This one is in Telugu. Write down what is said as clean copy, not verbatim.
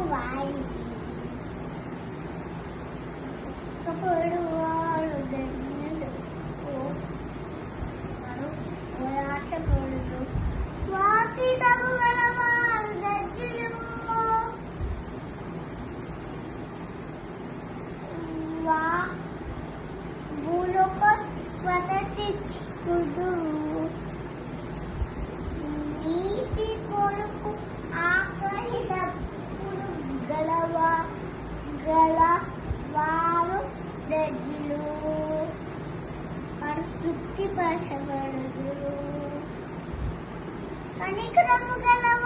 వారి కప్పుడు వారు గన్నులు ఓదార్చకూడదు స్వాతితము గలవారు గజ్జులు భూలోక స్వతతిచ్చుదు నీతి కొరకు ఆకలి దప్పులు గలవారు గజ్జులు తృప్తి పరచబడదురు కనికరము గల